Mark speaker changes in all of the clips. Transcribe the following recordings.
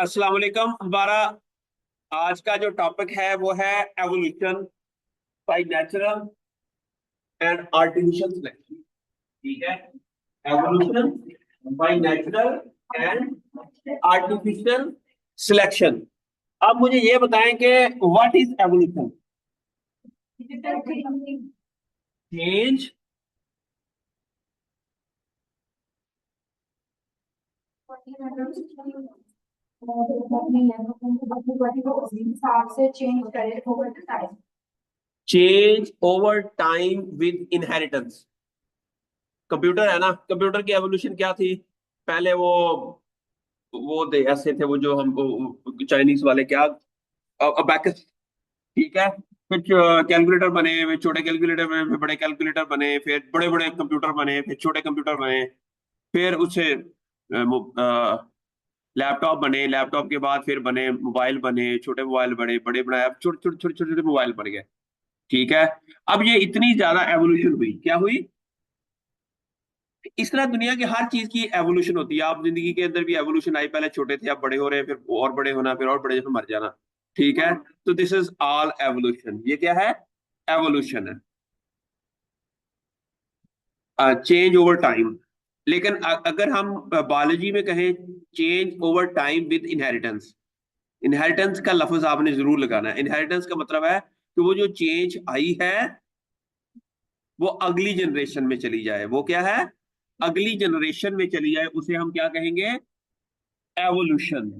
Speaker 1: अस्सलाम वालेकुम। हमारा आज का जो टॉपिक है वो है evolution by natural and artificial selection. ठीक है, evolution by natural and artificial selection. अब मुझे ये बताएं कि व्हाट इज एवोल्यूशन? चेंज
Speaker 2: से चेंज करे over the time.
Speaker 1: Change over time with inheritance. Computer है ना, कंप्यूटर की एवोल्यूशन क्या थी? पहले वो दे ऐसे थे, वो जो हम चाइनीज वाले क्या, अबैकस। ठीक है, फिर कैलकुलेटर बने, फिर छोटे कैलकुलेटर बने, फिर बड़े कैलकुलेटर बने, फिर बड़े बड़े कंप्यूटर बने, फिर छोटे कंप्यूटर बने, फिर उससे लैपटॉप बने, लैपटॉप के बाद फिर बने मोबाइल, बने छोटे मोबाइल, बड़े बड़े बनाए, अब छोटे छोटे छोटे छोटे छोटे मोबाइल बन गए। ठीक है, अब ये इतनी ज्यादा एवोल्यूशन हुई, क्या हुई? इस तरह दुनिया की हर चीज की एवोल्यूशन होती है। आप जिंदगी के अंदर भी एवोल्यूशन आई, पहले छोटे थे अब बड़े हो रहे हैं, फिर और बड़े होना, फिर और बड़े, फिर मर जाना। ठीक है, तो दिस इज ऑल एवोल्यूशन। ये क्या है? एवोल्यूशन है, चेंज ओवर टाइम। लेकिन अगर हम बायोलॉजी में कहें change over time with inheritance, inheritance का लफ्ज आपने जरूर लगाना है। इनहेरिटेंस का मतलब है कि वो जो चेंज आई है वो अगली जनरेशन में चली जाए। वो क्या है? अगली जनरेशन में चली जाए, उसे हम क्या कहेंगे? एवोल्यूशन।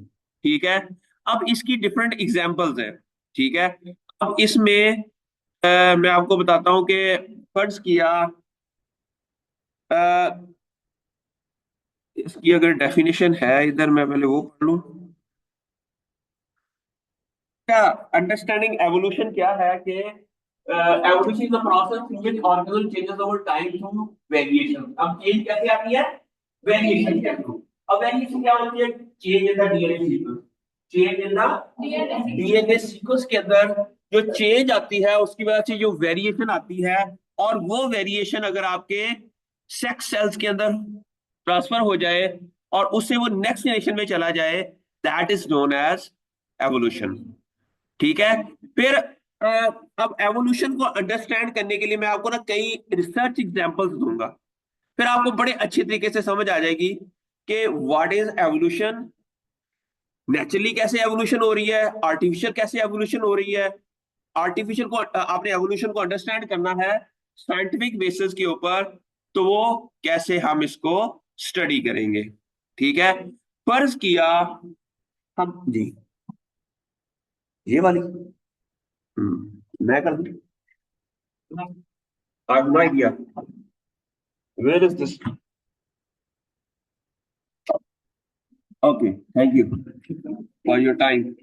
Speaker 1: ठीक है, अब इसकी डिफरेंट एग्जांपल्स है। ठीक है, अब इसमें मैं आपको बताता हूं कि फर्ज किया अ, इसकी अगर डेफिनेशन है इधर, मैं पहले वो पढ़ लूं। क्या अंडरस्टैंडिंग एवोल्यूशन क्या है कि evolution is the process in which organism changes over time through variation. अब चेंज कैसे आती है? वेरिएशन के थ्रू। अब वेरिएशन क्या होती है? Change in the DNA sequence. Change in the DNA sequence के अंदर जो चेंज आती है उसकी वजह से जो वेरिएशन आती है, और वो वेरिएशन अगर आपके सेक्स सेल्स के अंदर ट्रांसफर हो जाए और उससे वो नेक्स्ट जनरेशन में चला जाए, that is known as evolution. ठीक है, फिर अब एवोल्यूशन को अंडरस्टैंड करने के लिए मैं आपको ना कई रिसर्च एग्जांपल्स दूंगा, फिर आपको बड़े अच्छे तरीके से समझ आ जाएगी कि व्हाट इज एवोल्यूशन, नेचुरली कैसे एवोल्यूशन हो रही है, आर्टिफिशियल कैसे एवोल्यूशन हो रही है। आर्टिफिशियल को आपने एवोल्यूशन को अंडरस्टैंड करना है साइंटिफिक बेसिस के ऊपर, तो वो कैसे हम इसको स्टडी करेंगे। ठीक है, फर्ज किया हम जी, ये वाली मैं कर दूं। I have no idea. Where is this? Okay, thank you for your time.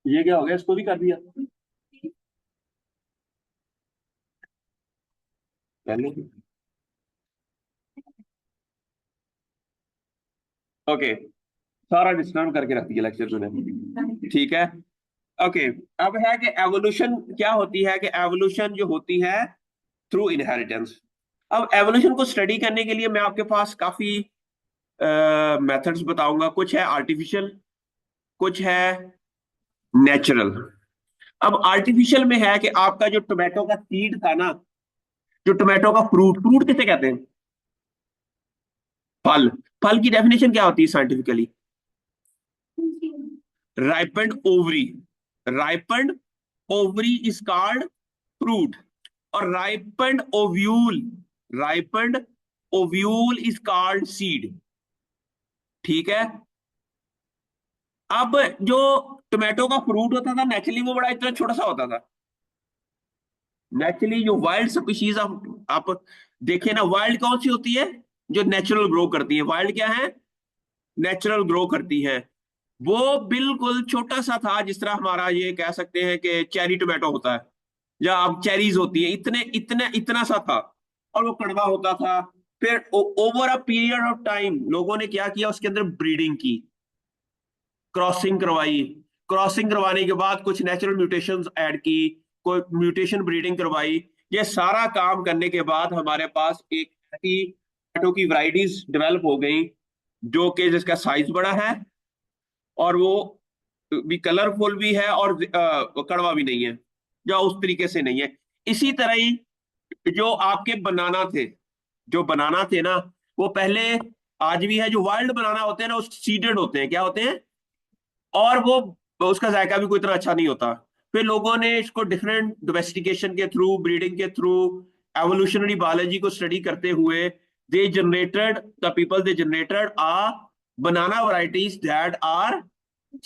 Speaker 1: ये क्या हो गया? इसको भी कर दिया पहले। ओके, सारा डिस्टर्ब करके रख दिया लेक्चर मैंने। ठीक है, ओके। अब है कि एवोल्यूशन क्या होती है, कि एवोल्यूशन जो होती है थ्रू इनहेरिटेंस। अब एवोल्यूशन को स्टडी करने के लिए मैं आपके पास काफी मेथड्स बताऊंगा। कुछ है आर्टिफिशियल, कुछ है नेचुरल। अब आर्टिफिशियल में है कि आपका जो टोमेटो का सीड था ना, जो टोमेटो का फ्रूट, फ्रूट किसे कहते हैं? फल। फल की डेफिनेशन क्या होती है scientifically? Ripened ovary. Ripened ovary is called fruit, और ripened ovule, ripened ovule is called seed. ठीक है, अब जो टोमेटो का फ्रूट होता था नेचुरली वो बड़ा इतना छोटा सा होता था। नेचुरली जो वाइल्ड स्पीशीज आप देखें ना, वाइल्ड कौन सी होती है? जो नेचुरल ग्रो करती है। वाइल्ड क्या है? नेचुरल ग्रो करती है। वो बिल्कुल छोटा सा था, जिस तरह हमारा ये कह सकते हैं कि चेरी टोमेटो होता है, या अब चेरीज होती है, इतने इतने इतना सा था, और वो कड़वा होता था। फिर over a period of time लोगों ने क्या किया, उसके अंदर ब्रीडिंग की, क्रॉसिंग करवाई। क्रॉसिंग करवाने के बाद कुछ नेचुरल म्यूटेशंस ऐड की, कोई म्यूटेशन ब्रीडिंग करवाई। ये सारा काम करने के बाद हमारे पास एक टमाटो की वैरायटीज डेवलप हो गई जो कि जिसका साइज बड़ा है और वो भी कलरफुल भी है और कड़वा भी नहीं है, या उस तरीके से नहीं है। इसी तरह ही जो आपके बनाना थे, जो बनाना थे ना, वो पहले, आज भी है, जो वाइल्ड बनाना होते हैं ना, उस सीडेड होते हैं, क्या होते हैं, और वो उसका जायका भी कोई इतना अच्छा नहीं होता। फिर लोगों ने इसको डिफरेंट डोमेस्टिकेशन के थ्रू, ब्रीडिंग के थ्रू, एवोल्यूशनरी बायोलॉजी को स्टडी करते हुए, they generated the people they generated a banana varieties that are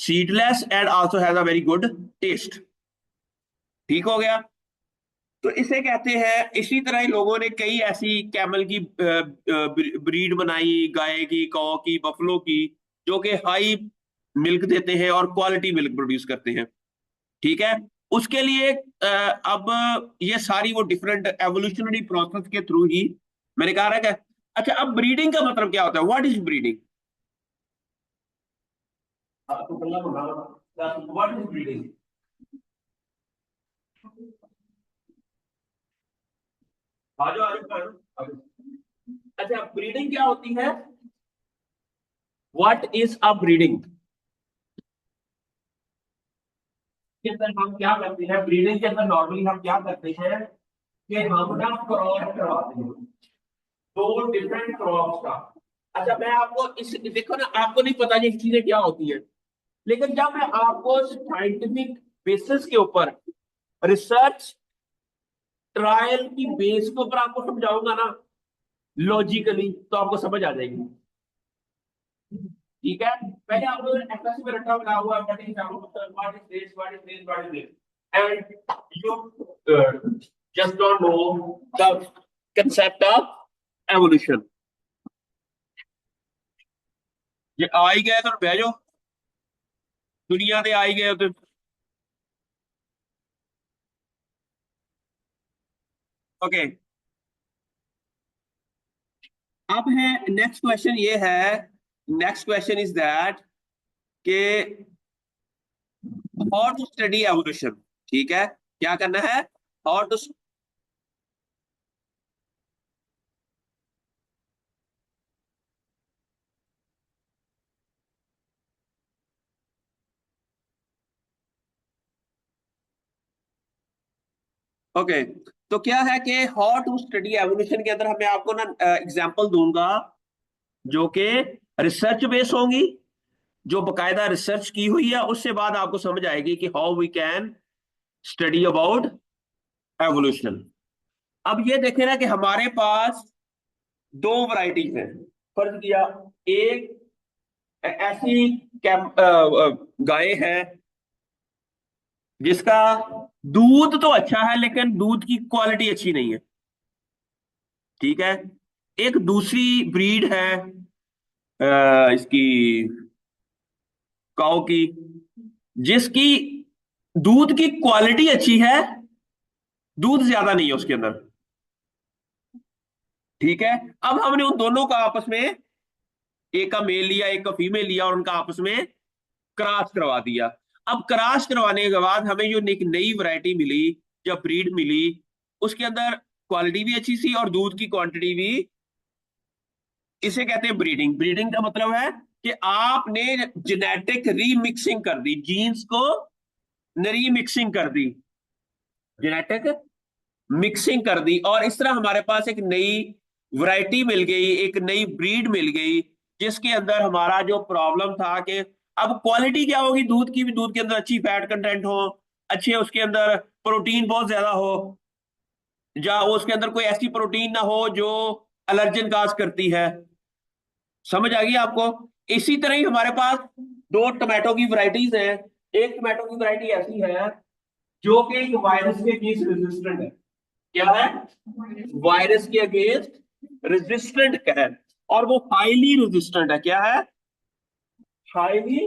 Speaker 1: seedless and also has a very good taste। ठीक हो गया। तो इसे कहते हैं, इसी तरह ही लोगों ने कई ऐसी कैमल की ब्रीड बनाई, गाय की, कौ की, बफलो की, जो कि हाई मिल्क देते हैं और क्वालिटी मिल्क प्रोड्यूस करते हैं। ठीक है। उसके लिए अब ये सारी वो डिफरेंट एवोल्यूशनरी प्रोसेस के थ्रू ही मैंने कहा है। अच्छा, अब ब्रीडिंग का मतलब क्या होता है, व्हाट इज ब्रीडिंग? आपको व्हाट इज ब्रीडिंग? आ जाओ, आ जाओ। अच्छा, ब्रीडिंग क्या होती है? What is a breeding? के अंदर हम क्या करते हैं, ब्रीडिंग के अंदर नॉर्मली हम क्या करते हैं कि हम ना क्रॉस करवाते हैं दो डिफरेंट क्रॉप्स का। अच्छा, मैं आपको इस, देखो ना, आपको नहीं पता ये चीजें क्या होती है, लेकिन जब मैं आपको साइंटिफिक बेसिस के ऊपर, रिसर्च ट्रायल की बेस के ऊपर आपको समझाऊंगा ना, लॉजिकली, तो आपको समझ आ जाएगी। ठीक है। पहले आप लोगों ने एफएससी में रखा हुआ है, what is what is this, what is this, what is this, and you just don't know the concept of evolution। ये आ ही गए तो बह जाओ, दुनिया से आ ही गए तो। ओके, अब है नेक्स्ट क्वेश्चन, ये है, नेक्स्ट क्वेश्चन इज दैट के हाउ टू स्टडी एवोल्यूशन। ठीक है, क्या करना है, हाउ टू। ओके, तो क्या है कि हाउ टू स्टडी एवोल्यूशन के अंदर मैं आपको ना एग्जांपल दूंगा जो कि रिसर्च बेस होंगी, जो बकायदा रिसर्च की हुई है, उससे बाद आपको समझ आएगी कि how we can study about evolution. अब ये देखे ना कि हमारे पास दो वैरायटीज हैं। फर्ज किया, एक ऐसी गाय है जिसका दूध तो अच्छा है लेकिन दूध की क्वालिटी अच्छी नहीं है। ठीक है। एक दूसरी ब्रीड है इसकी, काऊ की, जिसकी दूध की क्वालिटी अच्छी है, दूध ज्यादा नहीं है उसके अंदर। ठीक है। अब हमने उन दोनों का आपस में, एक का मेल लिया एक का फीमेल लिया और उनका आपस में क्रॉस करवा दिया। अब क्रॉस करवाने के बाद हमें जो एक नई वैरायटी मिली, जब ब्रीड मिली, उसके अंदर क्वालिटी भी अच्छी सी और दूध की क्वांटिटी भी। इसे कहते हैं ब्रीडिंग। ब्रीडिंग का मतलब है कि आपने जेनेटिक रीमिक्सिंग कर दी, जीन्स को रीमिक्सिंग कर दी, जेनेटिक मिक्सिंग कर दी, और इस तरह हमारे पास एक नई वैरायटी मिल गई, एक नई ब्रीड मिल गई, जिसके अंदर हमारा जो प्रॉब्लम था कि अब क्वालिटी क्या होगी दूध की भी, दूध के अंदर अच्छी फैट कंटेंट हो, अच्छे उसके अंदर प्रोटीन बहुत ज्यादा हो, या उसके अंदर कोई ऐसी प्रोटीन ना हो जो एलर्जन काज करती है। समझ आ गई आपको? इसी तरह ही हमारे पास दो टमाटो की वैरायटीज हैं। एक टमाटो की वैरायटी ऐसी है जो कि एक वायरस के अगेंस्ट रेजिस्टेंट है। क्या है? वायरस के अगेंस्ट रेजिस्टेंट है, और वो हाईली रेजिस्टेंट है। क्या है? हाईली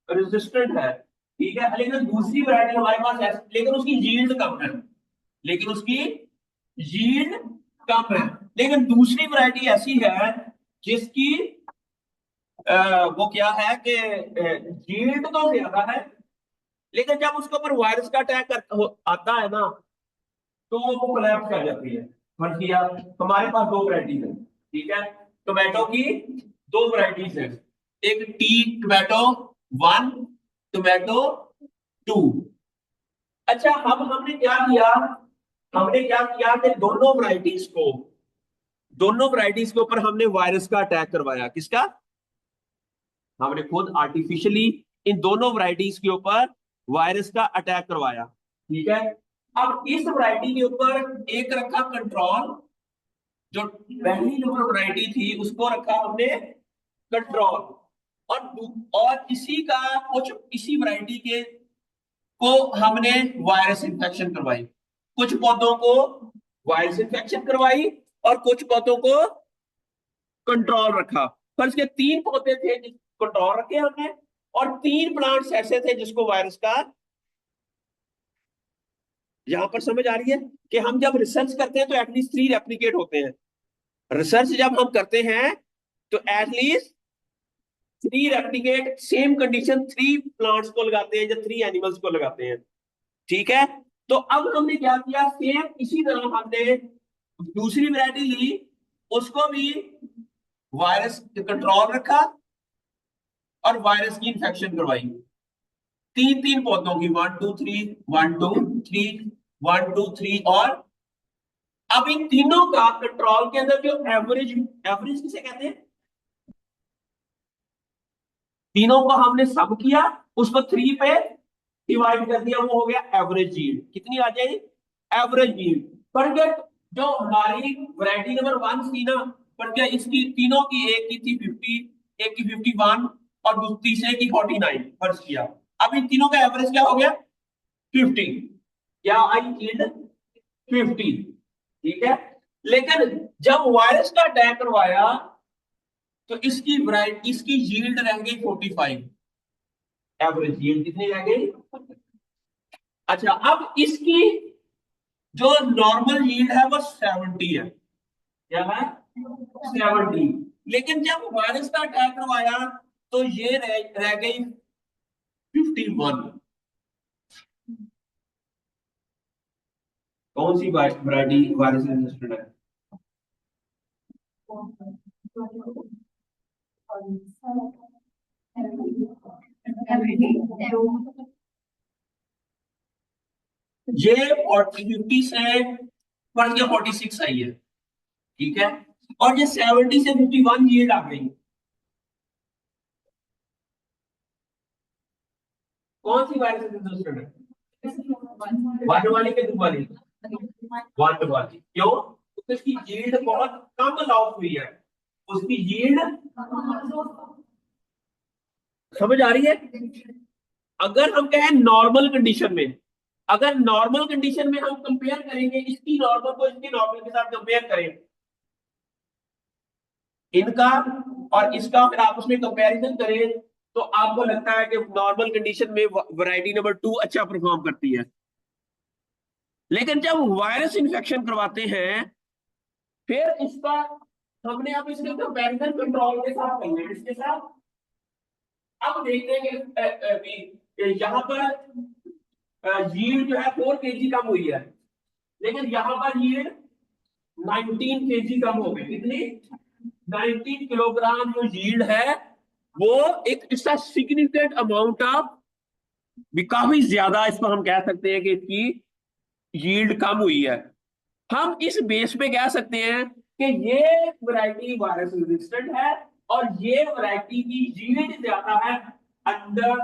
Speaker 1: रेजिस्टेंट है। ठीक है। लेकिन दूसरी वैरायटी हमारे पास है, लेकिन उसकी यील्ड कम है, लेकिन उसकी यील्ड कम है। लेकिन दूसरी वैरायटी ऐसी है जिसकी वो क्या है कि यील्ड तो ज्यादा है, लेकिन जब उसके ऊपर वायरस का अटैक आता है ना, तो वो कोलैप्स कर जाती है। फर्ज किया हमारे पास दो वैरायटीज है, ठीक है, टोमेटो की दो वैरायटीज है, एक टी टोमेटो 1, टोमेटो 2। अच्छा हमने क्या किया, कि दोनों वैरायटीज के ऊपर हमने वायरस का अटैक करवाया। किसका? हमने खुद आर्टिफिशियली इन दोनों वैरायटीज के ऊपर वायरस का अटैक करवाया, ठीक है। अब इस वैरायटी के ऊपर एक रखा कंट्रोल, जो पहली नंबर वैरायटी थी उसको रखा हमने कंट्रोल, और इसी का कुछ इसी वैरायटी के को हमने वायरस इन्फेक्शन करवाई, कुछ पौधों को वायरस इन्फेक्शन करवाई और कुछ पौधों को कंट्रोल रखा। पर इसके तीन पौधे थे जिसको कंट्रोल रखे हमने, और तीन प्लांट्स ऐसे थे जिसको वायरस का। यहां पर समझ आ रही है कि हम जब रिसर्च करते हैं तो एटलीस्ट 3 रेप्लिकेट होते हैं। रिसर्च जब हम करते हैं तो at least 3 replicate same condition 3 plants को लगाते हैं या 3 एनिमल्स को लगाते हैं, ठीक है। तो अब हमने क्या किया, सेम इसी तरह हमने दूसरी वैरायटी ली, उसको भी वायरस कंट्रोल रखा और वायरस की इंफेक्शन करवाई। तीन तीन पौधों की 1 2 3 1 2 3 1 2 3। और अब इन तीनों का कंट्रोल के अंदर जो एवरेज एवरेज किसे कहते हैं, तीनों को हमने सब किया, उसको 3 पे डिवाइड कर दिया, वो हो गया एवरेज यील्ड। कितनी आ जाएगी? Average yield. पर जो हमारी वैरायटी नंबर 1 थी ना, पर क्या इसकी तीनों की, एक की थी 50, एक की 51 और तीसरे की 49 फर्ज किया। अब इन तीनों का एवरेज क्या हो गया? 50। क्या आई यील्ड? 50, ठीक है। लेकिन जब वायरस का अटैक करवाया तो इसकी यील्ड रह गई 45। एवरेज यील्ड कितनी रह गई? अच्छा, अब इसकी जो नॉर्मल यील्ड है वो 70 है। क्या है? 70। लेकिन जब वायरस का अटैक करवाया तो ये रह गई 51। कौन सी वैरायटी वायरस रेजिस्टेंट है? ये 50 से बढ़ के 46 आई है, ठीक है। और ये 70 से 51 यील्ड आ गई। कौन सी वायरस रेजिस्टेंट है? वन वाली के टू वाली? वन वाली। क्यों? क्योंकि उसकी यील्ड बहुत कम लॉस हुई है। उसकी यील्ड समझ आ रही है? अगर हम कहें नॉर्मल कंडीशन में, अगर नॉर्मल कंडीशन में हम कंपेयर करेंगे, इसकी नॉर्मल को इसकी नॉर्मल के साथ कंपेयर करें, इनका और इसका अगर आप उसमें कंपैरिजन करें, तो आपको लगता है कि नॉर्मल कंडीशन में वैरायटी नंबर 2 अच्छा परफॉर्म करती है। लेकिन जब वायरस इन्फेक्शन करवाते हैं, फिर इसका हमने अब इसके कंपैरिजन कंट्रोल के साथ करना है। इसके साथ अब देखते हैं कि यहाँ पर यील्ड जो है 4 kg कम हुई है, लेकिन यहाँ पर यील्ड 19 kg कम हो गई। कितनी? 19 किलोग्राम जो यील्ड है वो एक इसका सिग्निफिकेंट अमाउंट ऑफ, भी काफी ज्यादा इस पर हम कह सकते हैं कि इसकी यील्ड कम हुई है। हम इस बेस पे कह सकते हैं कि ये वैरायटी वायरस रेजिस्टेंट है और ये वैरायटी की यील्ड ज्यादा है अंडर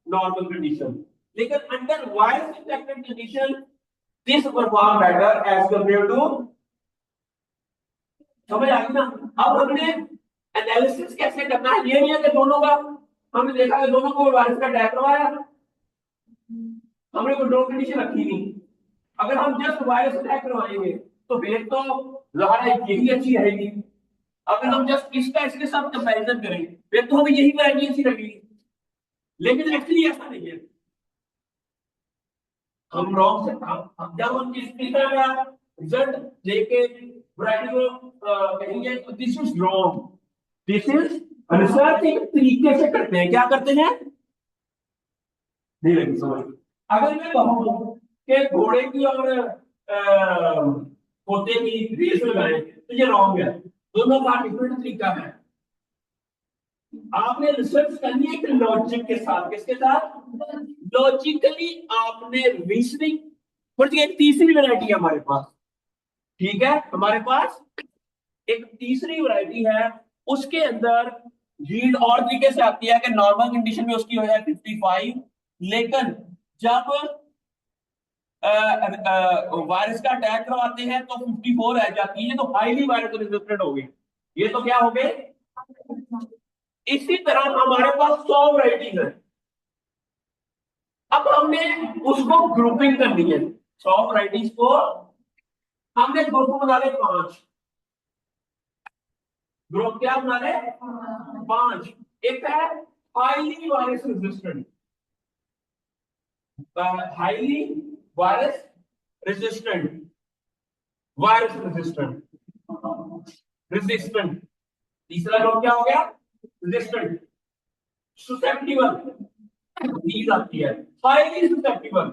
Speaker 1: नॉर्मल कंडीशन। लेकिन under virus infected condition this perform better as compare to. समझ आ गई ना? अब हमने एनालिसिस कैसे करना है, ये नहीं है कि दोनों का हमने देखा कि दोनों को वायरस का अटैक करवाया, हमने कंट्रोल कंडीशन रखी नहीं। अगर हम जस्ट वायरस अटैक करवाएंगे तो फिर तो लहर यही अच्छी रहेगी। अगर हम जस्ट इसका इसके साथ कंपैरिजन करें फिर तो हमें यही वैरायटी अच्छी लगेगी। लेकिन एक्चुअली ऐसा नहीं है, हम रॉन्ग से जब हम इसका रिजल्ट लेके वैरायटी को कहेंगे तो this is wrong, this is research एक तरीके से करते हैं। क्या करते हैं? नहीं लगी समझ? अगर मैं कहूं कि घोड़े की और खोते की रेस लगाए तो ये रॉन्ग है। दोनों का डिफरेंट तरीका है। आपने रिसर्च करनी है कि लॉजिक के साथ, किसके साथ, लॉजिकली आपने रीजनिंग। और एक तीसरी वैरायटी है हमारे पास, ठीक है, हमारे पास एक तीसरी वैरायटी है। उसके अंदर यील्ड और तरीके से आती है कि नॉर्मल कंडीशन में उसकी हो जाए 55, लेकिन जब वायरस का अटैक करवाते हैं तो 54 रह जाती है, तो हाईली वायरस रेजिस्टेंट हो गई। ये तो क्या हो गए। इसी तरह हमारे पास 100 वैरायटी है। अब हमने उसको ग्रुपिंग करनी है, 100 वैरायटीज को हमने ग्रुप बना ले 5। ग्रुप क्या बना ले, 5। एक है highly virus resistant, highly virus resistant, virus resistant, resistant. तीसरा ग्रुप क्या हो गया, रेजिस्टेंट। सुसेप्टिबल चीज आती है, हाईली सुसेप्टिबल,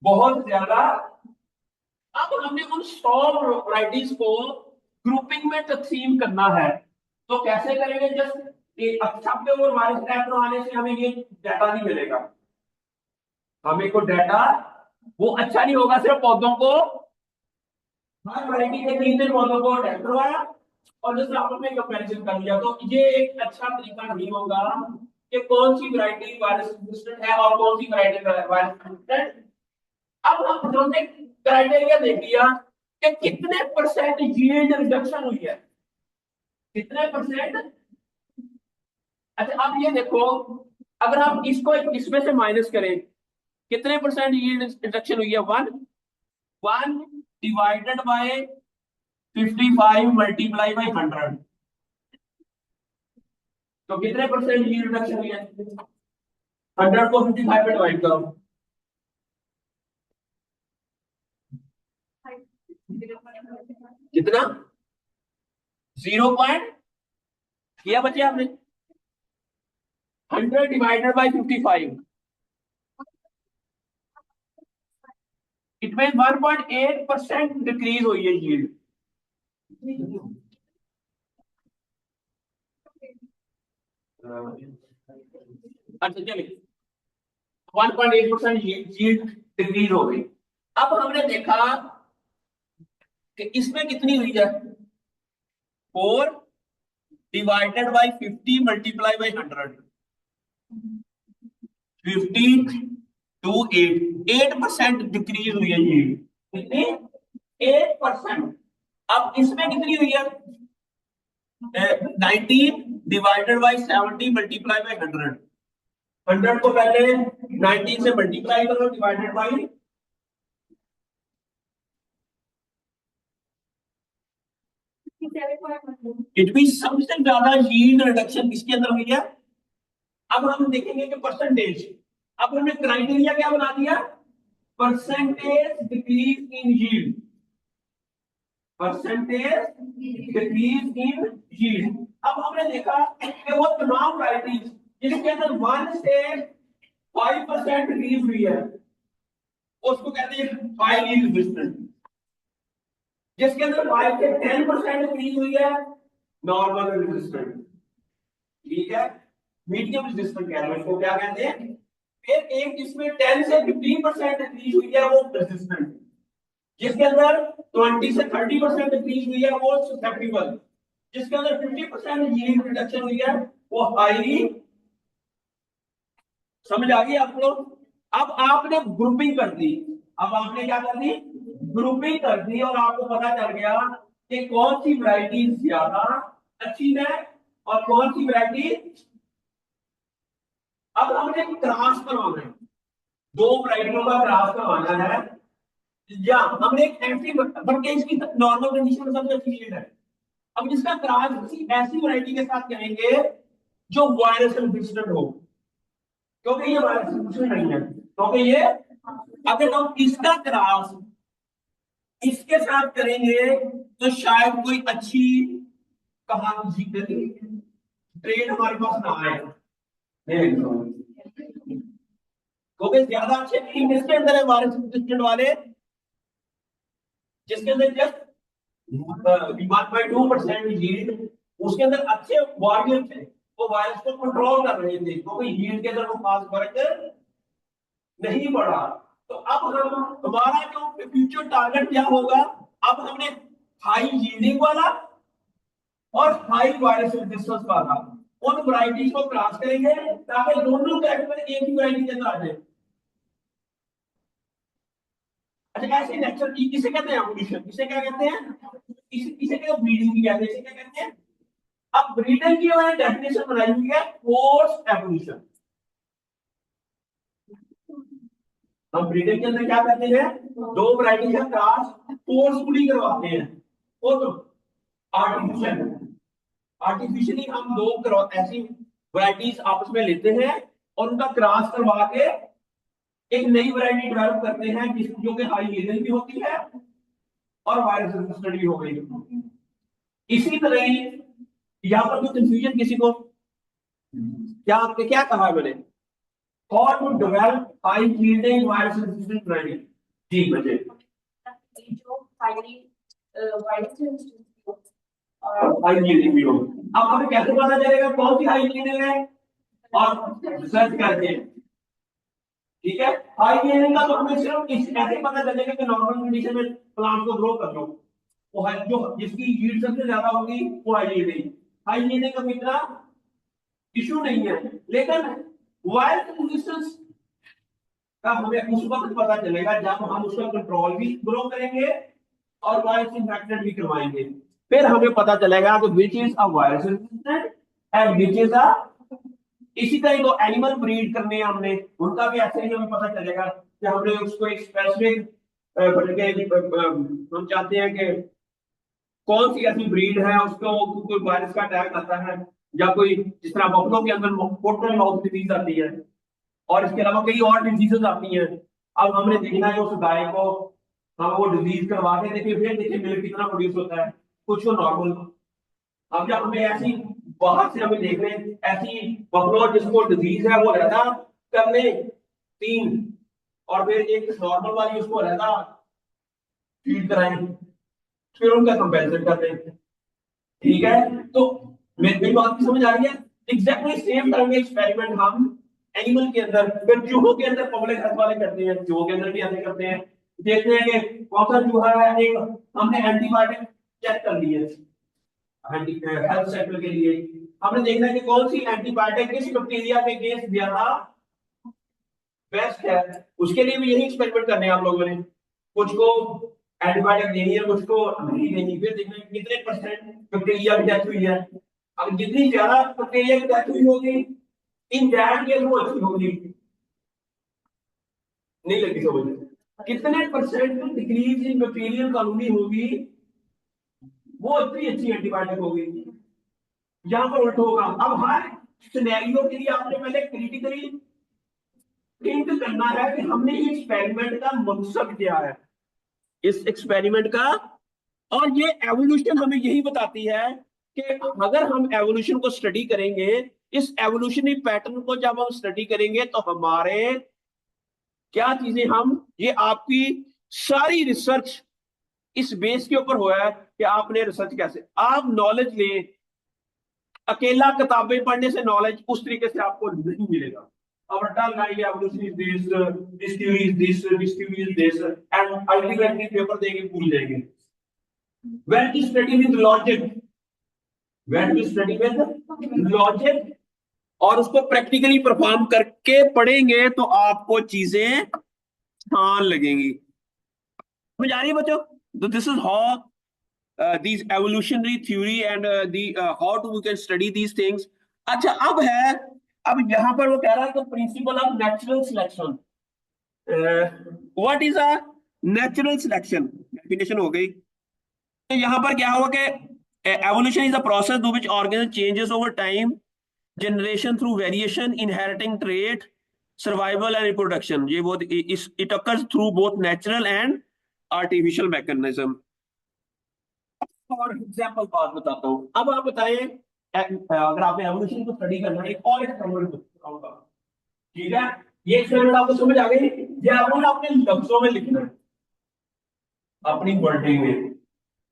Speaker 1: बहुत ज्यादा। अब हमने उन 100 वैरायटीज को ग्रुपिंग में तकसीम करना है, तो कैसे करेंगे। जस्ट एक अच्छा पे और वायरस टैग करवाने से हमें ये डाटा नहीं मिलेगा। हमें को डाटा वो अच्छा नहीं होगा। सिर्फ पौधों को, हर वैरायटी के 3 पौधों को टैग करवाया और जैसे आपस में कंपैरिजन कर लिया, तो ये एक अच्छा तरीका नहीं होगा कि कौन सी वैरायटी वायरस रेजिस्टेंट है और कौन सी वैरायटी वायरस रेजिस्टेंट। अब हम हमने क्राइटेरिया देख लिया कि कितने परसेंट यील्ड रिडक्शन हुई है, कितने परसेंट। अच्छा अब ये देखो, अगर हम इसको इसमें से माइनस करें, कितने परसेंट यील्ड रिडक्शन हुई है, 1। 1 डिवाइडेड बाय 55 मल्टीप्लाई बाय 100, तो कितने परसेंट यील्ड रिडक्शन हुई है। 100 को 55 पे डिवाइड करो, कितना, 0 पॉइंट किया बचे आपने। 100 divided by 55, it mean 1.8% decrease हुई है यील्ड। अच्छा चलिए, 1.8% यील्ड डिक्रीज हो गई। अब हमने देखा कि इसमें कितनी हुई है, 4 divided by 50 multiply by 100, 50 to 8% decrease हुई है यील्ड। कितनी, 8%। अब इसमें कितनी हुई है, 19 डिवाइडेड बाय 70 मल्टीप्लाई बाय 100। 100 को पहले 19 से मल्टीप्लाई करो, डिवाइडेड बाय, इट मीन सबसे ज्यादा यील्ड रिडक्शन किसके अंदर हुई है। अब हम देखेंगे कि परसेंटेज। अब हमने क्राइटेरिया क्या बना दिया, percentage decrease in yield, percentage decrease in yield. अब हमने देखा कि वो तमाम वैरायटीज जिसके अंदर 1 से 5% डिक्रीज हुई है, उसको कहते हैं हाईली रेजिस्टेंट। जिसके अंदर 5 से 10% डिक्रीज हुई है, नॉर्मल रेजिस्टेंट, ठीक है, मीडियम रेजिस्टेंट कह रहे हैं इसको, क्या कहते हैं। फिर एक जिसमें 10 से 15% डिक्रीज हुई है, वो रेजिस्टेंट। जिसके अंदर 20 से 30% डिक्रीज हुई है, वो ससेप्टिबल। जिसके अंदर 50% यील्ड रिडक्शन हुई है, वो हाईली। समझ आ गई आप लोग। अब आपने ग्रुपिंग कर दी, अब आपने क्या कर दी, ग्रुपिंग कर दी, और आपको पता चल गया कि कौन सी वैरायटी ज्यादा अच्छी है और कौन सी वैरायटी। अब हमने क्रॉस करवाना है, दो वैरायटियों का क्रॉस करवाना है, या हमने एक ऐसी बल्कि इसकी नॉर्मल कंडीशन में सबसे अच्छी यील्ड है। अब जिसका क्रॉस किसी ऐसी वैरायटी के साथ करेंगे जो वायरस रेजिस्टेंट हो, क्योंकि ये वायरस रेजिस्टेंट नहीं है, क्योंकि ये, अगर हम इसका क्रॉस इसके साथ करेंगे तो शायद कोई अच्छी कहानी ट्रेड हमारे पास ना आए, क्योंकि ज्यादा अच्छे टीम इसके अंदर है वायरस रेजिस्टेंट वाले, जिसके अंदर जस्ट 1.2% यील्ड, उसके अंदर अच्छे वॉरियर थे, वो वायरस को कंट्रोल कर रहे थे क्योंकि यील्ड के अंदर वो खास फर्क नहीं पड़ा। तो अब हम हमारा जो फ्यूचर टारगेट क्या होगा, अब हमने हाई यील्डिंग वाला और हाई वायरस रेजिस्टेंस वाला उन वैरायटीज को क्रॉस करेंगे ताकि दोनों कैरेक्टर एक ही वैरायटी के अंदर आ जाए। अच्छा, ऐसे नेचर की किसे कहते हैं एवोल्यूशन, किसे क्या कहते हैं, इसे क्या ब्रीडिंग की कहते हैं, इसे क्या कहते हैं। अब ब्रीडिंग की मैंने डेफिनेशन बनाई हुई है फोर्स एवोल्यूशन। हम ब्रीडिंग के अंदर क्या करते हैं, दो वैरायटी का क्रॉस फोर्सफुली करवाते हैं, और आर्टिफिशियल आर्टिफिशियली हम दो ऐसी वैरायटीज आपस में लेते हैं और उनका क्रॉस करवा के एक नई वैरायटी डेवलप करते हैं जो कि हाई यील्डिंग भी होती है और वायरस रेजिस्टेंट भी हो गई। इसी तरह यहाँ पर कोई कंफ्यूजन किसी को, क्या आपने क्या कहा मैंने, how to develop high yielding virus resistant variety। जी बच्चे,
Speaker 2: जो हाईली वायरस
Speaker 1: हाई यील्डिंग भी हो। अब हमें कैसे पता चलेगा कौन सी हाई यील्डिंग है, और रिसर्च करके, ठीक है। हाई यील्डिंग का तो हमें सिर्फ ऐसे पता चलेगा कि नॉर्मल कंडीशन में प्लांट को ग्रो कर लो, वो है जो जिसकी यील्ड सबसे ज्यादा होगी वो हाई यील्डिंग। हाई यील्डिंग का इतना इशू नहीं है, लेकिन वायरस रेजिस्टेंस का हमें उस वक्त पता चलेगा जब हम उसका कंट्रोल भी ग्रो करेंगे और वायरस इन्फेक्टेड भी करवाएंगे। फिर हमें पता चलेगा कि which is a virus resistant and which is a. इसी तरह जो एनिमल ब्रीड करने हैं हमने, उनका भी ऐसे ही हमें पता चलेगा कि हमने उसको एक स्पेसिफिक हम चाहते हैं कि कौन सी ऐसी ब्रीड है उसको कोई वायरस का अटैक आता है, या कोई जिस तरह बफलो के अंदर पोर्टल माउथ डिजीज आती है, और इसके अलावा कई और डिजीजेस आती हैं। अब हमने देखना है उस गाय को हम वो डिजीज करवा के देखिए, फिर देखिए मिल्क कितना प्रोड्यूस होता है, कुछ तो नॉर्मल। अब जब हमें ऐसी बाहर से हमें देख रहे हैं ऐसी बफलो जिसको डिजीज है वो रहता करने तीन, और फिर एक नॉर्मल वाली उसको रहता फीड कराएं, फिर उनका कंपेरिजन करते हैं। ठीक है, तो मेरी बात की समझ आ रही है। एग्जैक्टली सेम तरह के एक्सपेरिमेंट हम एनिमल के अंदर, फिर चूहों के अंदर पब्लिक हेल्थ वाले करते हैं, चूहों के अंदर भी ऐसे करते हैं। देखते हैं कि कौन सा चूहा है, एक हमने एंटीबायोटिक चेक कर लिए हेल्थ सेक्टर के लिए, हमने देखना है कि कौन सी एंटीबायोटिक किस बैक्टीरिया के अगेंस्ट ज्यादा बेस्ट है। उसके लिए भी यही एक्सपेरिमेंट करने हैं आप लोगों ने, कुछ को एंटीबायोटिक देनी है, कुछ को नहीं देनी, फिर देखना है कितने परसेंट बैक्टीरिया की डेथ हुई है। अब जितनी ज्यादा बैक्टीरिया की डेथ हुई होगी इन दैट केस वो अच्छी होगी। नहीं लगी समझ, कितने percent decrease in bacterial colony होगी वो इतनी अच्छी एंटीबायोटिक होगी। यहां पर उल्टा होगा। अब हर सिनेरियो के लिए आपने पहले क्रिटिकली थिंक करना है कि हमने ये एक्सपेरिमेंट का मकसद क्या है, इस एक्सपेरिमेंट का। और ये एवोल्यूशन हमें यही बताती है कि अगर हम एवोल्यूशन को स्टडी करेंगे, इस एवोल्यूशनरी पैटर्न को जब हम स्टडी करेंगे तो हमारे क्या चीजें हम, ये आपकी सारी रिसर्च इस बेस के ऊपर हुआ है कि आपने रिसर्च कैसे, आप नॉलेज लें। अकेला किताबें पढ़ने से नॉलेज उस तरीके से आपको नहीं मिलेगा। our dull idea evolution is this theory is this theory is this, and ultimately paper देके भूल जाएंगे। when to study with logic, when to study with logic, और उसको प्रैक्टिकली परफॉर्म करके पढ़ेंगे तो आपको चीजें आसान लगेंगी। समझ आ रही है बच्चों? तो this is how these evolutionary theory and the how to we can study these things। अच्छा, अब है, अब यहां पर वो कह रहा है कि principle of natural selection. What is a natural selection, definition हो गई। तो यहां पर क्या हुआ कि evolution is a process through which organism changes over time, generation through variation, inheriting trait, survival and reproduction. ये बहुत it occurs through both natural and artificial mechanism. और एग्जांपल बात बताता हूं। अब आप बताएं, अगर आपने एवोल्यूशन को स्टडी करना है, एक और एक्सपेरिमेंट बताऊंगा, ठीक है। ये एक्सपेरिमेंट आपको समझ आ गई, ये आपको अपने लफ्जों में लिखना है। अपनी वर्डिंग में,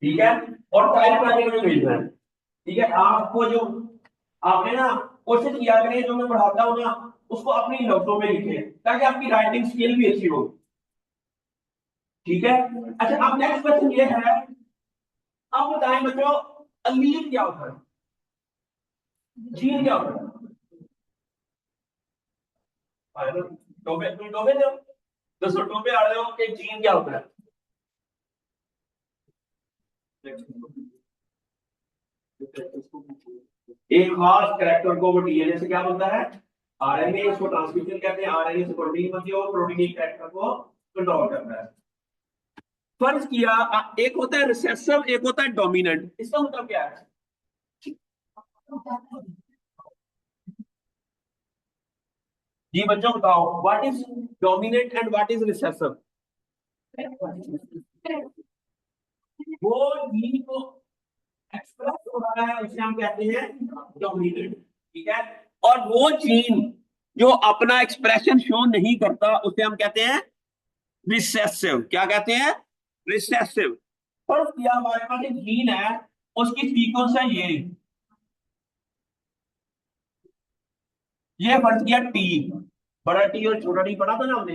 Speaker 1: ठीक है, और टाइप करने में भेजना है, ठीक है। आपको जो आपने ना कोशिश किया करें जो मैं पढ़ाता हूँ ना उसको अपनी लफ्जों में लिखे ताकि आपकी राइटिंग स्किल भी अच्छी हो, ठीक है। अच्छा, अब नेक्स्ट क्वेश्चन ये है, आप बताएं बच्चों, अलील क्या होता है, जीन क्या होता है? टोपे, तुम टोपे दो, दोस्तों टोपे आ रहे हो कि जीन क्या होता है? एक खास करैक्टर को वो डीएनए से क्या बनता है, आरएनए, इसको ट्रांसक्रिप्शन कहते हैं, आरएनए से प्रोटीन बनती है, वो प्रोटीन एक करैक्टर को कंट्रोल करता है। फर्ज किया एक होता है रिसेसिव, एक होता है डोमिनेंट, इसका मतलब क्या है? जी बच्चों बताओ, what is dominant and what is recessive? वो जीन को एक्सप्रेस हो रहा है उसे हम कहते हैं डोमिनेंट, ठीक है। और वो जीन जो अपना एक्सप्रेशन शो नहीं करता उसे हम कहते हैं रिसेसिव। क्या कहते हैं? रिसेसिव। फर्ज किया हमारे पास एक जीन है, उसकी सीक्वेंस है ये फर्ज किया टी, बड़ा टी और छोटा टी पढ़ा था ना हमने,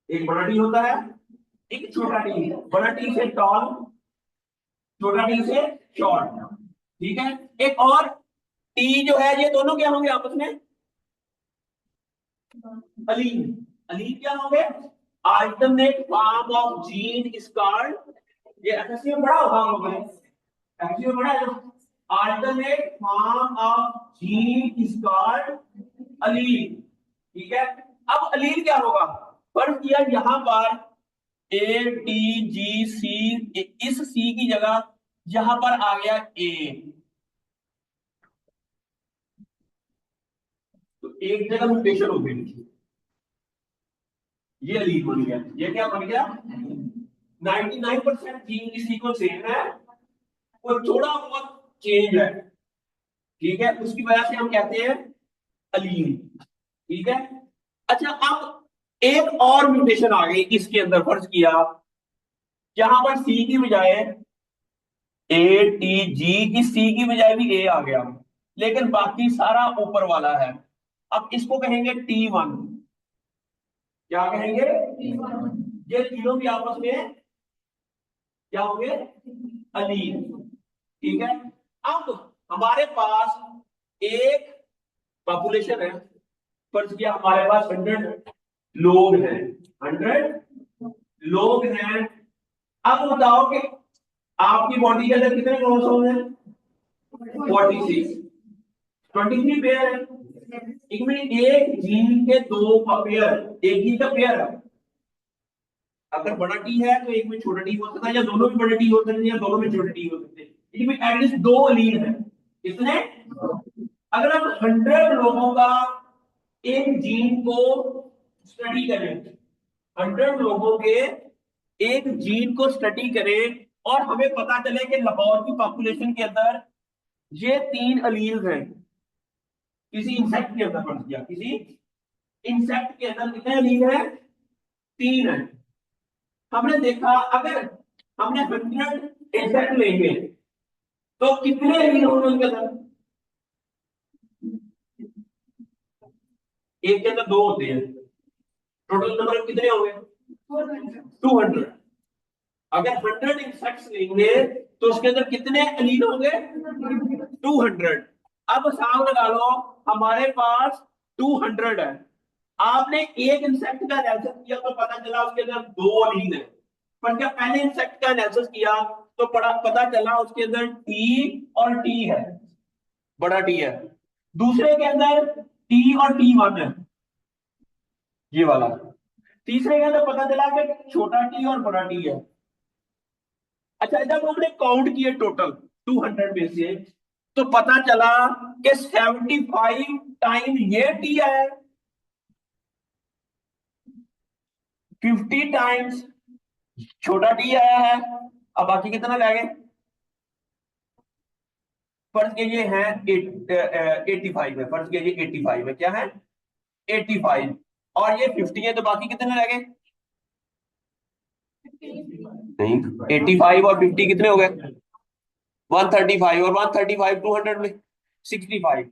Speaker 1: एक बड़ा टी होता है, एक छोटा टी, बड़ा टी से टॉल, छोटा टी से शॉर्ट, ठीक है। एक और टी जो है, ये दोनों क्या होंगे आपस में? अलीन। अलीन क्या होंगे? Alternate form of gene is called, ये एसएससी में पढ़ा होगा हम लोगों ने, एसएससी में पढ़ा है जो alternate form of gene is called Aleen, ठीक है। अब अलील क्या होगा? फर्ज किया यहां पर ए टी जी सी, इस सी की जगह यहां पर आ गया ए, तो एक जगह म्यूटेशन हो गई, ये अलील बन गया। ये क्या बन गया? 99% जीन की सीक्वेंस सेम है, वो थोड़ा बहुत चेंज है, ठीक है, उसकी वजह से हम कहते हैं अलील, ठीक है। अच्छा, अब एक और म्यूटेशन आ गई इसके अंदर, फर्ज किया यहां पर सी की बजाय ए टी जी, इस सी की बजाय भी ए आ गया, लेकिन बाकी सारा ऊपर वाला है। अब इसको कहेंगे T1, क्या कहेंगे? ये तीनों भी आपस में क्या होंगे? अलील, ठीक है। अब हमारे पास एक पॉपुलेशन है, फर्ज किया हमारे पास 100 लोग हैं, 100 लोग हैं। अब बताओ कि आपकी बॉडी के अंदर कितने क्रोमोसोम हैं? 46, 23 पेयर है, इनमें एक जीन के दो पेयर, एक जीन का पेयर है। अगर बड़ा टी है तो एक में छोटा टी हो सकता है, या दोनों में बड़े टी हो सकते हैं, या दोनों में छोटे टी हो सकते हैं, इनमें एटलीस्ट दो अलील है। कितने? अगर हम 100 लोगों का एक जीन को स्टडी करें, 100 लोगों के एक जीन को स्टडी करें, और हमें पता चले कि लाहौर की पॉपुलेशन के अंदर ये 3 अलील हैं, किसी इंसेक्ट के अंदर बन गया, किसी इंसेक्ट के अंदर कितने अलील हैं? 3 है। हमने देखा अगर हमने 100 इंसेक्ट लेंगे तो कितने अलील होंगे उनके अंदर? एक के अंदर दो होते हैं, टोटल नंबर कितने होंगे? 200। अगर 100 इंसेक्ट्स लेंगे तो उसके अंदर कितने अलील होंगे? 200। अब हिसाब लगा लो, हमारे पास 200 है, आपने एक इंसेक्ट का एनालिसिस किया तो पता चला उसके अंदर दो अलील है, पर जब पहले इंसेक्ट का एनालिसिस किया तो पता चला उसके अंदर टी और टी है, बड़ा टी है। दूसरे के अंदर टी और T1 है, ये वाला। तीसरे के अंदर पता चला कि छोटा टी और बड़ा टी है। अच्छा, जब हमने काउंट किए टोटल 200 में से, तो पता चला कि 75 टाइम ये टी है, 50 टाइम्स छोटा टी आया है। अब बाकी कितना रह गए? फर्ज कीजिए है 85 है, फर्ज कीजिए 85 है, क्या है? 85, और ये 50 है, तो बाकी कितने रह गए? नहीं, 85 और 50 कितने हो गए? 135, और 135 200 में 65।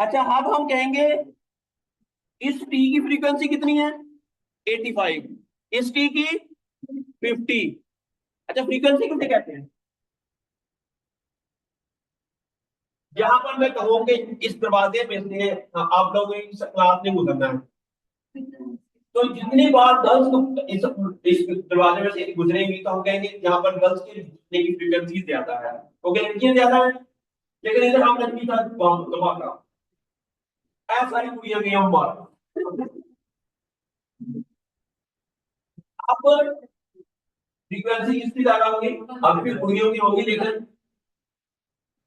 Speaker 1: अच्छा, अब हम कहेंगे इस टी की फ्रीक्वेंसी कितनी है? 85। इस टी की 50। अच्छा, फ्रीक्वेंसी किसे कहते हैं? जहां पर मैं कहूँ कि इस दरवाजे में से आप लोग इस क्लास में गुजरना है, तो जितनी बार गर्ल्स इस दरवाजे में से गुजरेंगी तो हम कहेंगे यहाँ पर गर्ल्स की घुसने की फ्रीक्वेंसी ज्यादा है, ओके, लड़कियां ज्यादा है। लेकिन इधर हम लड़की का धमाका, ऐसा सारी कुड़ियां गई हम बाहर। अब फ्रीक्वेंसी किसकी ज्यादा होगी? अब भी कुड़ियों की होगी, लेकिन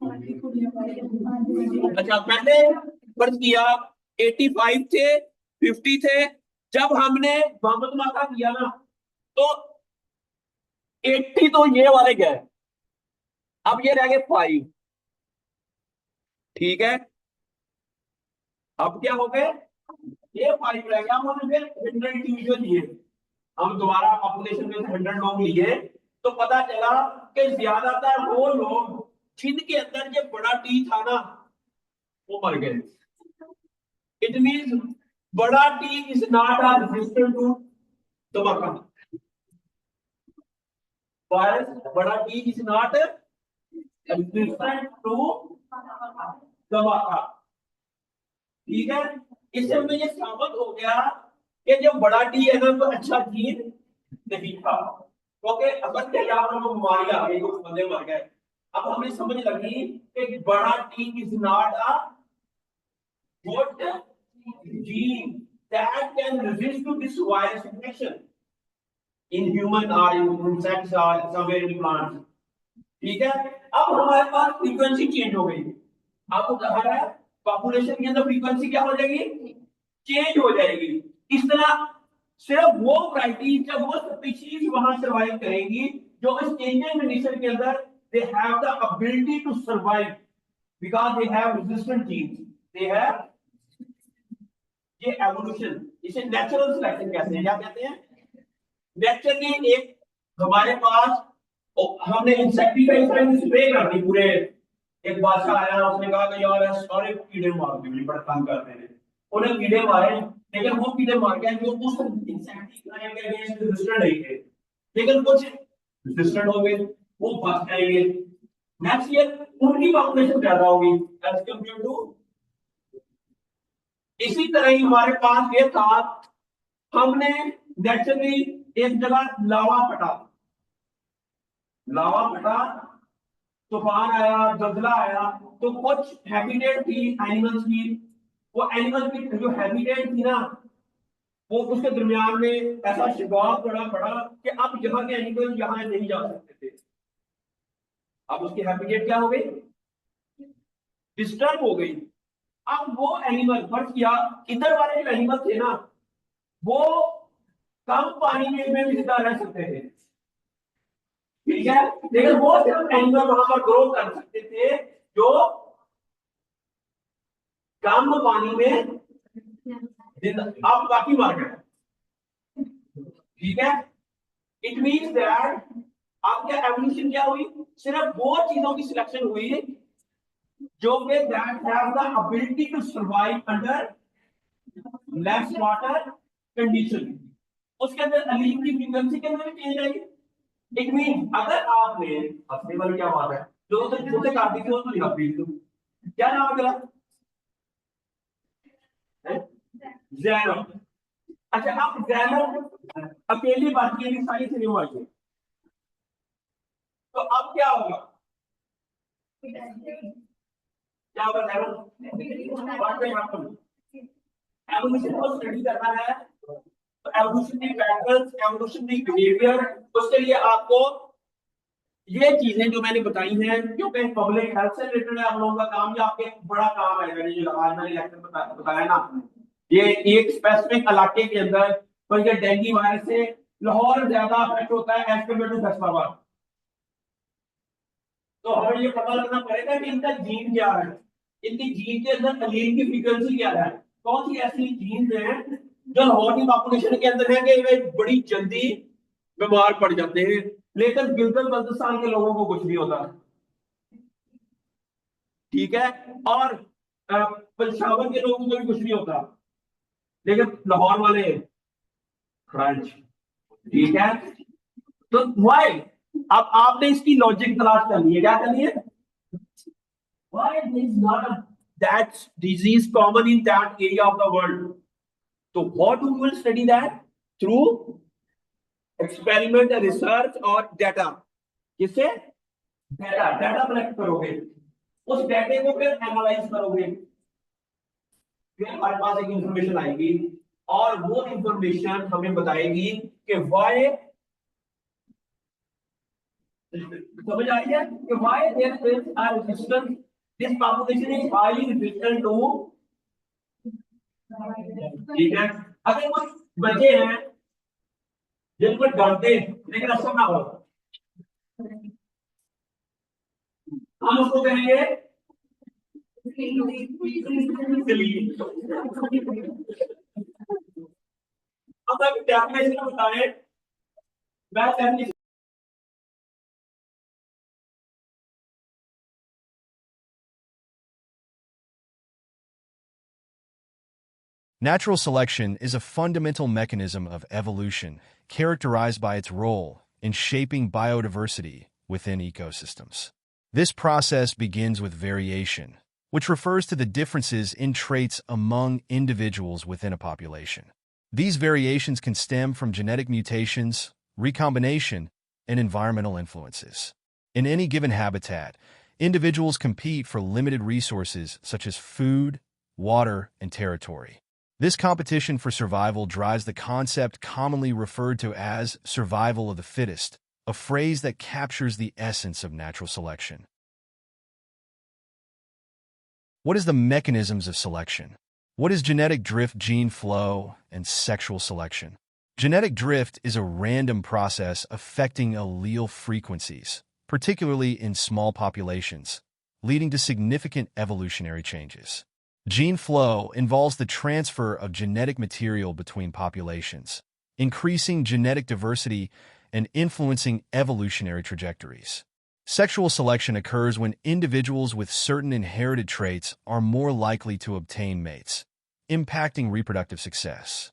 Speaker 1: अच्छा, मैंने फर्ज किया 85 थे, 50 थे। जब हमने मोहम्मद माता किया ना, तो 80 तो ये वाले गए, अब ये रह गए 5। ठीक है, अब क्या हो गए? ये 5 रह गया, हमने फिर 100 इंडिविजुअल लिए। हम दोबारा पॉपुलेशन में से 100 लोग लिए, तो पता चला कि ज्यादातर वो लोग जिनके अंदर ये बड़ा टी था ना, वो मर गए। इट मीन बड़ा T is not a resistant to tobacco. Whereas बड़ा T is not resistant to tobacco. ठीक है, इससे हमें ये साबित हो गया कि जो बड़ा टी है ना, वो अच्छा जीन नहीं था, क्योंकि अगर क्या यहाँ पर वो बीमारी आ गई, कुछ बंदे मर गए। अब हमें समझ लगी कि बड़ा T is not a good gene that can resist to this virus infection in human or in insects or somewhere in plants. ठीक है, अब हमारे पास फ्रीक्वेंसी चेंज हो गई। आपको कहा है पॉपुलेशन के अंदर फ्रीक्वेंसी क्या हो जाएगी? चेंज हो जाएगी। इस तरह सिर्फ वो वैरायटीज या वो स्पीशीज वहां सर्वाइव करेंगी जो इस चेंजिंग कंडीशन के अंदर they have the ability to survive because they have resistant genes. They have, ये एवोल्यूशन, इसे नेचुरल सिलेक्शन कहते हैं। क्या कहते हैं? नेचुरली एक हमारे पास हमने इंसेक्टिसाइड स्प्रे कर दी पूरे। एक बादशाह आया, उसने कहा कि यार सारे कीड़े मार दे, बड़ा तंग करते हैं। उन्हें कीड़े मारे, लेकिन वो कीड़े मार गए जो उस इंसेक्टिसाइड के अगेंस्ट रेजिस्टेंट नहीं थे, लेकिन कुछ रेजिस्टेंट हो गए, वो बच जाएंगे। नेक्स्ट ईयर उनकी पॉपुलेशन ज्यादा होगी एज कंपेयर टू। इसी तरह ही हमारे पास ये था, हमने नेचुरली एक जगह लावा फटा, तूफान आया, जलजिला आया, तो कुछ हैबिटेट थी एनिमल्स की, वो एनिमल की जो हैबिटेट थी ना, वो उसके दरमियान में ऐसा शिगाफ बड़ा पड़ा कि अब यहाँ के एनिमल यहाँ नहीं जा सकते थे। अब उसकी हैबिटेट क्या हो गई? डिस्टर्ब हो गई। अब वो एनिमल, फर्ज किया इधर वाले जो एनिमल थे ना, वो कम पानी में भी जिंदा रह सकते थे, ठीक है, लेकिन वो सिर्फ एनिमल वहां पर ग्रो कर सकते थे जो कम पानी में जिंदा, अब बाकी मर गए। ठीक है, इट मीन्स दैट आपका एवोल्यूशन क्या हुई? सिर्फ वो चीजों की सिलेक्शन हुई जो कि that have the ability to survive under less water condition. उसके अंदर अलीन की फ्रीक्वेंसी के अंदर भी चेंज आई। इट मीन अगर आपने हंसने वाली क्या बात है, जो तो जिससे काटी थी वो तो लिखा थी, क्या नाम है तेरा? जैनब। अच्छा, आप जैनब अकेली बात की सारी से नहीं आई, तो अब क्या होगा? क्या होगा जैनब? बात में आपको एवोल्यूशन को स्टडी करना है, तो एवोल्यूशनरी पैटर्न्स, एवोल्यूशनरी बिहेवियर, उसके लिए आपको ये चीजें जो मैंने बताई हैं, क्योंकि पब्लिक हेल्थ से रिलेटेड है हम लोगों का काम, या आपके बड़ा काम है। मैंने जो आज मैंने लेक्चर बताया ना, ये एक स्पेसिफिक इलाके के अंदर, तो ये डेंगू वायरस से लाहौर ज्यादा अफेक्ट होता है एज कम्पेयर टू फैसलाबाद। तो हमें ये पता लगना पड़ेगा कि इनका जीन क्या है, इनकी जीन के अंदर अलीन की फ्रीक्वेंसी क्या है, कौन सी ऐसी जीन है जो लाहौर की पॉपुलेशन के अंदर है कि वे बड़ी जल्दी बीमार पड़ जाते हैं, लेकिन गिलगित बल्तिस्तान के लोगों को कुछ नहीं होता। ठीक है। और पेशावर के लोगों को भी कुछ नहीं होता, लेकिन लाहौर वाले फ्रेंच। ठीक है। तो वाई, अब आपने इसकी लॉजिक तलाश करनी है, क्या करनी है? Why there is not a that disease common in that area of the world? So what you will study that through experiment, research और data। किससे? डाटा कलेक्ट करोगे, उस डाटे को फिर एनालाइज करोगे, फिर हमारे पास एक इंफॉर्मेशन आएगी और वो इंफॉर्मेशन हमें बताएगी कि वाई, समझ आ रही है कि why there is a resistance, this population is highly resistant to. ठीक है। अगर कुछ बच्चे हैं जिनको डांटे लेकिन असर ना हो, हम उसको कहेंगे अब आप डेफिनेशन बताएं। मैं definition
Speaker 3: Natural selection is a fundamental mechanism of evolution characterized by its role in shaping biodiversity within ecosystems. This process begins with variation, which refers to the differences in traits among individuals within a population. These variations can stem from genetic mutations, recombination, and environmental influences. In any given habitat, individuals compete for limited resources such as food, water, and territory. This competition for survival drives the concept commonly referred to as survival of the fittest, a phrase that captures the essence of natural selection. What is the mechanisms of selection? What is genetic drift, gene flow, and sexual selection? Genetic drift is a random process affecting allele frequencies, particularly in small populations, leading to significant evolutionary changes. Gene flow involves the transfer of genetic material between populations, increasing genetic diversity and influencing evolutionary trajectories. Sexual selection occurs when individuals with certain inherited traits are more likely to obtain mates, impacting reproductive success.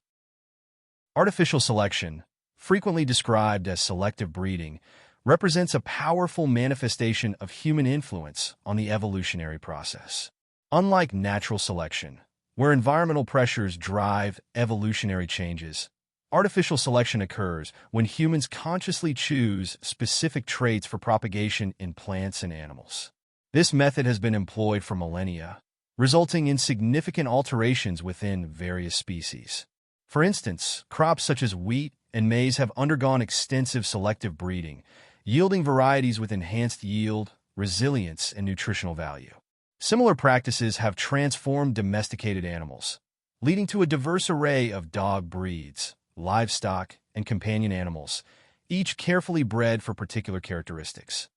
Speaker 3: Artificial selection, frequently described as selective breeding, represents a powerful manifestation of human influence on the evolutionary process. Unlike natural selection, where environmental pressures drive evolutionary changes, artificial selection occurs when humans consciously choose specific traits for propagation in plants and animals. This method has been employed for millennia, resulting in significant alterations within various species. For instance, crops such as wheat and maize have undergone extensive selective breeding, yielding varieties with enhanced yield, resilience, and nutritional value. Similar practices have transformed domesticated animals, leading to a diverse array of dog breeds, livestock, and companion animals, each carefully bred for particular characteristics.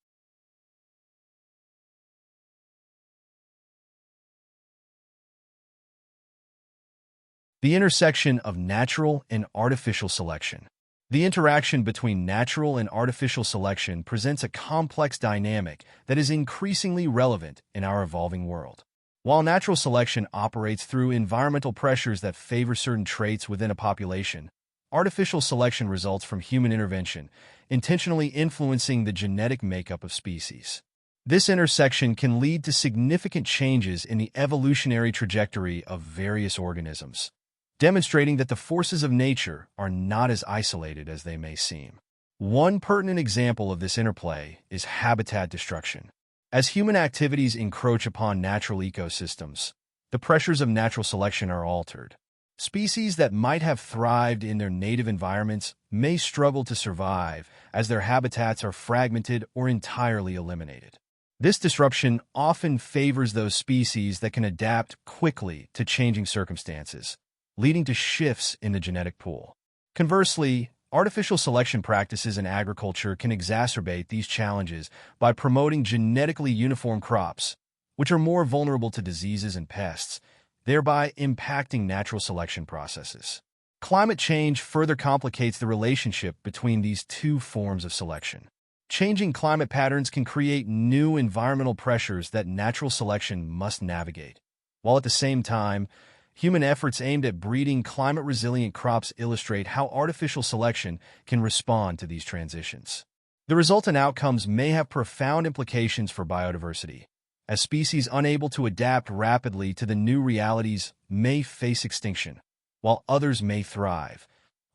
Speaker 3: The intersection of natural and artificial selection. The interaction between natural and artificial selection presents a complex dynamic that is increasingly relevant in our evolving world. While natural selection operates through environmental pressures that favor certain traits within a population, artificial selection results from human intervention, intentionally influencing the genetic makeup of species. This intersection can lead to significant changes in the evolutionary trajectory of various organisms, demonstrating that the forces of nature are not as isolated as they may seem. One pertinent example of this interplay is habitat destruction. As human activities encroach upon natural ecosystems, the pressures of natural selection are altered. Species that might have thrived in their native environments may struggle to survive as their habitats are fragmented or entirely eliminated. This disruption often favors those species that can adapt quickly to changing circumstances, leading to shifts in the genetic pool. Conversely, artificial selection practices in agriculture can exacerbate these challenges by promoting genetically uniform crops, which are more vulnerable to diseases and pests, thereby impacting natural selection processes. Climate change further complicates the relationship between these two forms of selection. Changing climate patterns can create new environmental pressures that natural selection must navigate, while at the same time, human efforts aimed at breeding climate-resilient crops illustrate how artificial selection can respond to these transitions. The resultant outcomes may have profound implications for biodiversity, as species unable to adapt rapidly to the new realities may face extinction, while others may thrive,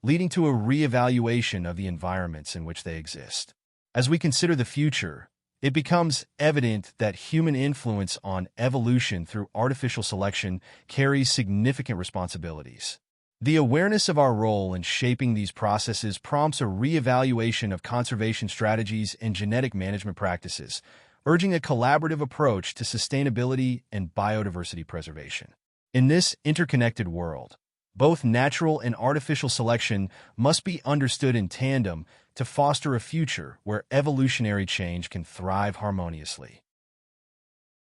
Speaker 3: leading to a re-evaluation of the environments in which they exist. As we consider the future, it becomes evident that human influence on evolution through artificial selection carries significant responsibilities. The awareness of our role in shaping these processes prompts a re-evaluation of conservation strategies and genetic management practices, urging a collaborative approach to sustainability and biodiversity preservation. In this interconnected world, both natural and artificial selection must be understood in tandem to foster a future where evolutionary change can thrive harmoniously.